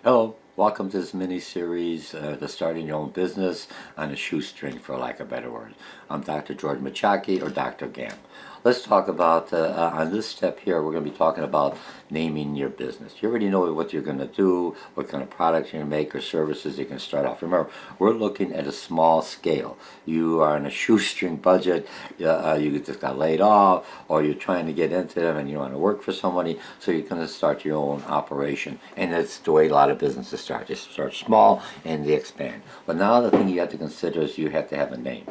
Hello, welcome to this mini-series, The Starting Your Own Business on a Shoestring, for lack of a better word. I'm Dr. George Machaki, or Dr. GAM. Let's talk about, on this step here, we're going to be talking about naming your business. You already know what you're going to do, what kind of products you're going to make or services you can start off. Remember, we're looking at a small scale. You are on a shoestring budget, you just got laid off, or you're trying to get into them and you want to work for somebody, so you're going to start your own operation. And that's the way a lot of businesses start. They start small and they expand. But now the thing you have to consider is you have to have a name.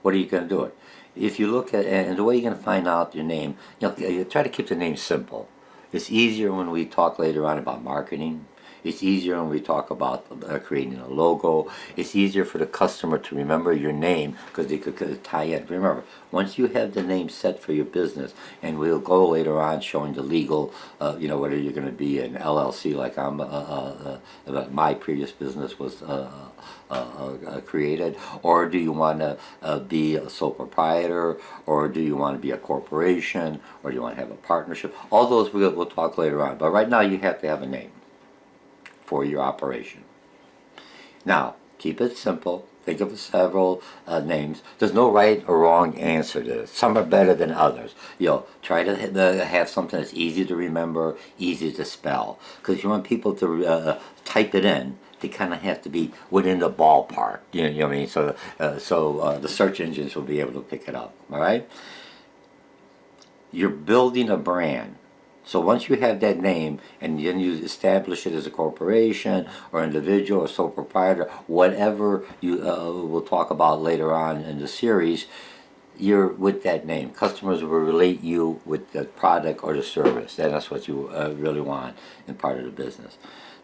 What are you going to do it? If you look at, and the way you're going to find out your name, you try to keep the name simple. It's easier when we talk later on about marketing. It's easier when we talk about creating a logo. It's easier for the customer to remember your name because they could tie in. Remember, once you have the name set for your business, and we'll go later on showing the legal, whether you're going to be an LLC like my previous business was created, or do you want to be a sole proprietor, or do you want to be a corporation, or do you want to have a partnership? All those we'll talk later on. But right now you have to have a name for your operation. Now, keep it simple. Think of several names. There's no right or wrong answer to this. Some are better than others. Try to have something that's easy to remember, easy to spell. Because you want people to type it in. They kind of have to be within the ballpark. You know what I mean? So the search engines will be able to pick it up. All right? You're building a brand. So once you have that name and then you establish it as a corporation or individual or sole proprietor, whatever you will talk about later on in the series, you're with that name. Customers will relate you with the product or the service. And that's what you really want in part of the business.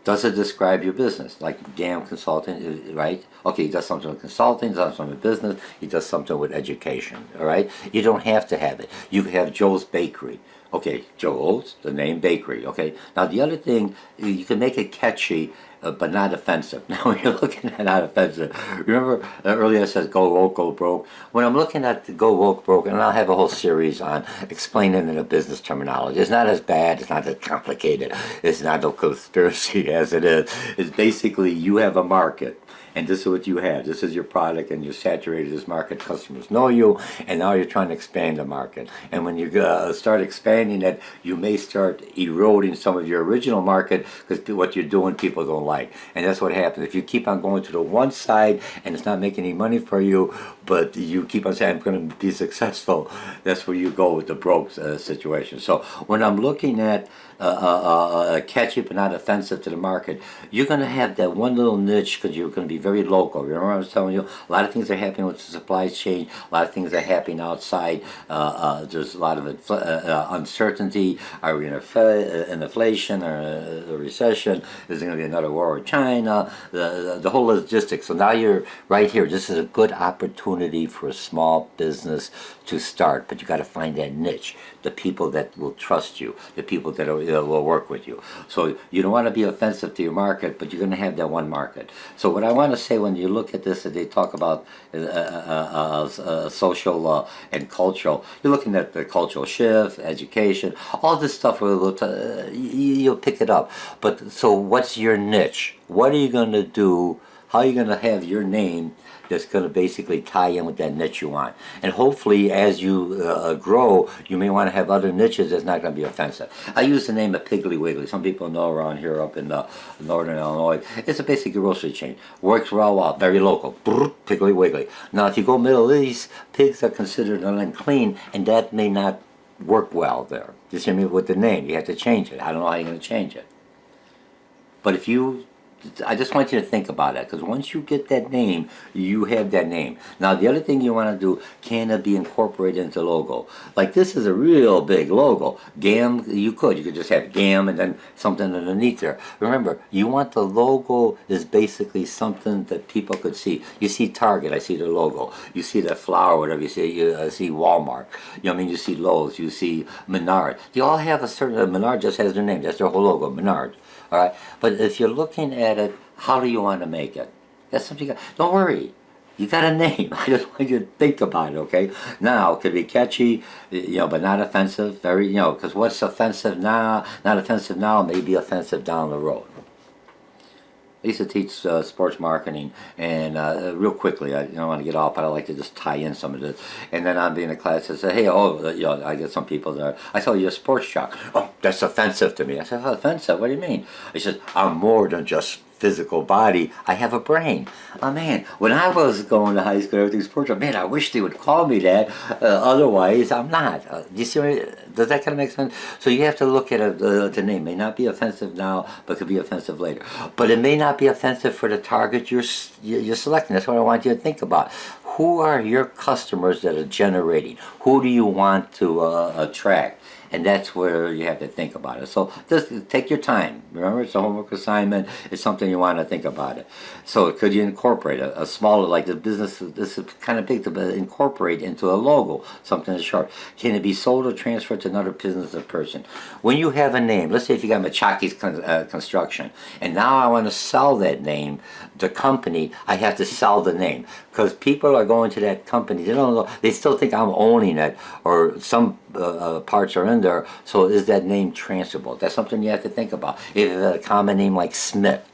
Does it describe your business? Like GAM Consulting, right? Okay, he does something with consulting, he does something with business, he does something with education, all right? You don't have to have it. You can have Joe's Bakery. Okay, Joe's, the name bakery, okay? Now the other thing, you can make it catchy, but not offensive. Now when you're looking at not offensive, remember earlier I said go woke, go broke? When I'm looking at the go woke, broke, and I'll have a whole series on explaining in a business terminology. It's not as bad, it's not as complicated, it's not a conspiracy as it is. It's basically you have a market. And this is what you have. This is your product, and you're saturated this market. Customers know you, and now you're trying to expand the market. And when you start expanding it, you may start eroding some of your original market because what you're doing people don't like. And that's what happens. If you keep on going to the one side and it's not making any money for you, but you keep on saying, I'm going to be successful, that's where you go with the broke situation. So when I'm looking at catchy but not offensive to the market, you're going to have that one little niche because you're going to be very local. Remember I was telling you, a lot of things are happening with the supply chain, a lot of things are happening outside. There's a lot of uncertainty. Are we in an inflation or a recession? Is there going to be another war with China? The whole logistics. So now you're right here. This is a good opportunity for a small business to start, but you got to find that niche, the people that will trust you, the people that will work with you. So you don't want to be offensive to your market, but you're going to have that one market. So what I want to say when you look at this, they talk about social and cultural. You're looking at the cultural shift, education, all this stuff. You'll pick it up. But so what's your niche? What are you going to do? How are you going to have your name that's going to basically tie in with that niche you want? And hopefully as you grow, you may want to have other niches that's not going to be offensive. I use the name of Piggly Wiggly. Some people know around here up in northern Illinois. It's a basic grocery chain. Works well, very local. Piggly Wiggly. Now if you go Middle East, pigs are considered unclean, and that may not work well there. You see me with the name. You have to change it. I don't know how you're going to change it. But I just want you to think about it, because once you get that name, you have that name. Now the other thing you want to do, can it be incorporated into logo? Like this is a real big logo. GAM, you could just have GAM and then something underneath there. Remember, you want the logo is basically something that people could see. You see Target, I see their logo. You see that flower, whatever you see Walmart. You see Lowe's, you see Menard. They all have a certain, Menard just has their name, that's their whole logo, Menard. All right, but if you're looking at it, how do you want to make it? That's something. Don't worry. You got a name. I just want you to think about it, okay? Now, it could be catchy, but not offensive. Very, because what's offensive now, not offensive now, may be offensive down the road. I used to teach sports marketing, and real quickly, I don't want to get off, but I like to just tie in some of this. And then I'll be in a class and say, hey, I get some people that I tell you a sports jock. Oh, that's offensive to me. I said, oh, offensive? What do you mean? He says, I'm more than just physical body. I have a brain. Oh man, when I was going to high school, everything sports, man, I wish they would call me that. Otherwise, I'm not. You see, does that kind of make sense? So you have to look at the name. May not be offensive now, but could be offensive later. But it may not be offensive for the target you're selecting. That's what I want you to think about. Who are your customers that are generating? Who do you want to attract? And that's where you have to think about it. So just take your time. Remember, it's a homework assignment. It's something you want to think about it. So could you incorporate a smaller, like the business, this is kind of big to incorporate into a logo, something that's short. Can it be sold or transferred to another business or person? When you have a name, let's say if you got Machaki's Construction, and now I want to sell that name, the company, I have to sell the name. Because people are going to that company, they don't know, they still think I'm owning it, or some parts are in there, so is that name transferable? That's something you have to think about. If a common name like Smith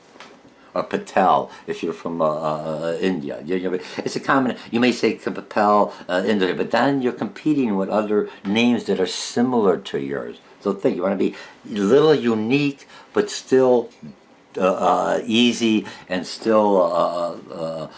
or Patel, if you're from India, it's a common. You may say Patel India, but then you're competing with other names that are similar to yours. So think, you want to be a little unique, but still easy and still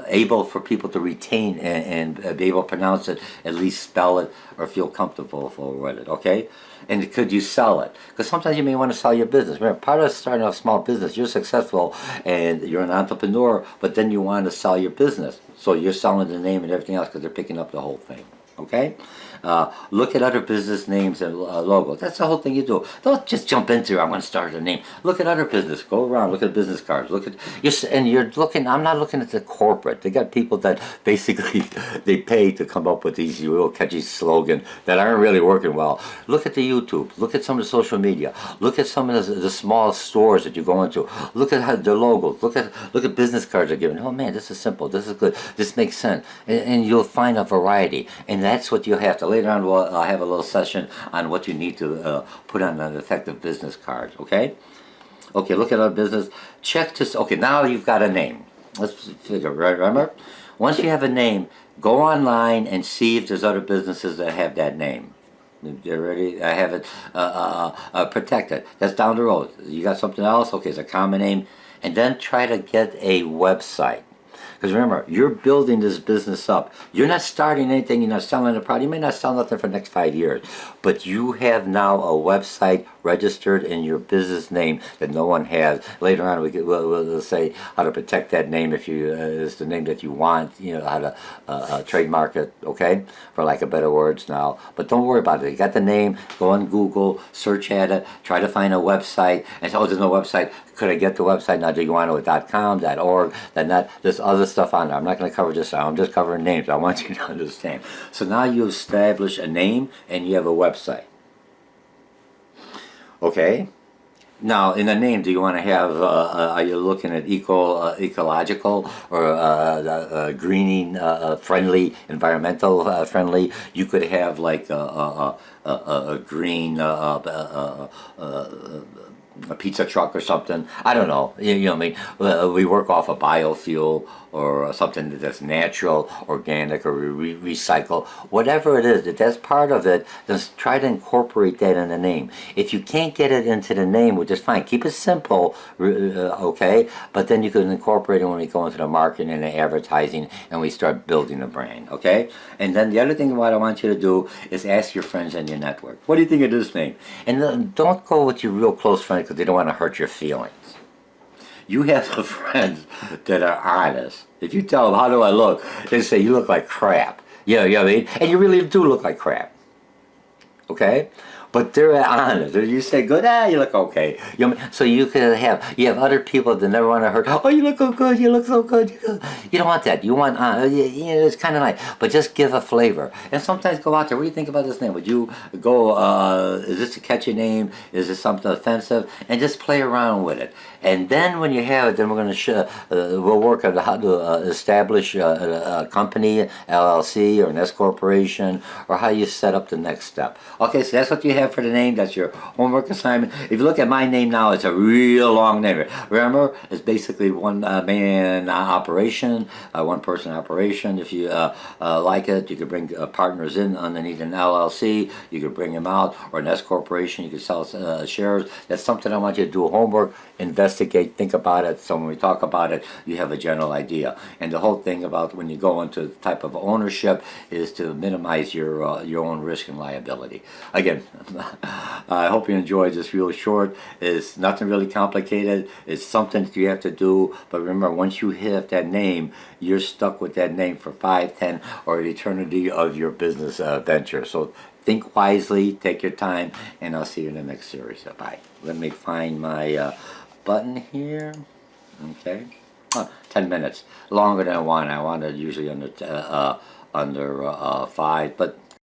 able for people to retain and be able to pronounce it, at least spell it, or feel comfortable with it, okay? And could you sell it? Because sometimes you may want to sell your business. Remember, part of starting off a small business, you're successful and you're an entrepreneur, but then you want to sell your business. So you're selling the name and everything else because they're picking up the whole thing. Okay? Look at other business names and logos. That's the whole thing you do. Don't just jump into, I'm going to start a name. Look at other business. Go around. Look at business cards. Look at and you're looking. I'm not looking at the corporate. They got people that basically they pay to come up with these real catchy slogans that aren't really working well. Look at the YouTube. Look at some of the social media. Look at some of the small stores that you go into. Look at how the logos. Look at business cards they're giving. Oh man, this is simple. This is good. This makes sense. And you'll find a variety. And that's what you have to. Later on, I'll have a little session on what you need to put on an effective business card, okay? Okay, look at our business. Check to, okay, now you've got a name. Let's figure, right, remember? Once you have a name, go online and see if there's other businesses that have that name. They're ready. I have it protected. That's down the road. You got something else? Okay, it's a common name. And then try to get a website. Because remember, you're building this business up. You're not starting anything, you're not selling a product. You may not sell nothing for the next 5 years. But you have now a website registered in your business name that no one has. Later on, we'll say how to protect that name if you is the name that you want, how to trademark it, okay? For lack of better words now. But don't worry about it. You got the name, go on Google, search at it, try to find a website, and say, oh, there's no website. Could I get the website? Now, do you want it with .com, .org, .net? There's other stuff on there. I'm not going to cover this now. I'm just covering names. I want you to understand. So now you establish a name and you have a website. Okay? Now, in the name, do you want to have, are you looking at ecological or greening friendly, environmental friendly? You could have like a green a pizza truck or something. I don't know. I mean, we work off a biofuel or something that's natural, organic, or recycle. Whatever it is, if that's part of it, just try to incorporate that in the name. If you can't get it into the name, which is fine, keep it simple, okay? But then you can incorporate it when we go into the marketing and the advertising and we start building a brand, okay? And then the other thing what I want you to do is ask your friends in your network, what do you think of this name? And don't go with your real close friends because they don't want to hurt your feelings. You have the friends that are honest. If you tell them, how do I look? They say, you look like crap. You know what I mean? And you really do look like crap. Okay? but they're honest. You say good, you look okay. So you have other people that never want to hurt. Oh, you look so good. You look so good. You don't want that. You want it's kind of nice, but just give a flavor. And sometimes go out there. What do you think about this name? Would you go? Is this a catchy name? Is this something offensive? And just play around with it. And then when you have it, then we're going to we'll work on how to establish a company, LLC, or an S corporation, or how you set up the next step. Okay, so that's what you have for the name. That's your homework assignment. If you look at my name now, it's a real long name. Remember, it's basically one man operation, one person operation. If you like it, you could bring partners in underneath an LLC. You could bring them out, or an S corporation. You could sell shares. That's something I want you to do homework, investigate, think about it. So when we talk about it, you have a general idea. And the whole thing about when you go into the type of ownership is to minimize your own risk and liability. Again, I hope you enjoyed this real short. It's nothing really complicated. It's something that you have to do. But remember, once you hit that name, you're stuck with that name for 5, 10, or the eternity of your business venture. So think wisely, take your time, and I'll see you in the next series. Bye. Let me find my button here. Okay. 10 minutes. Longer than I want. I want it usually under 5, but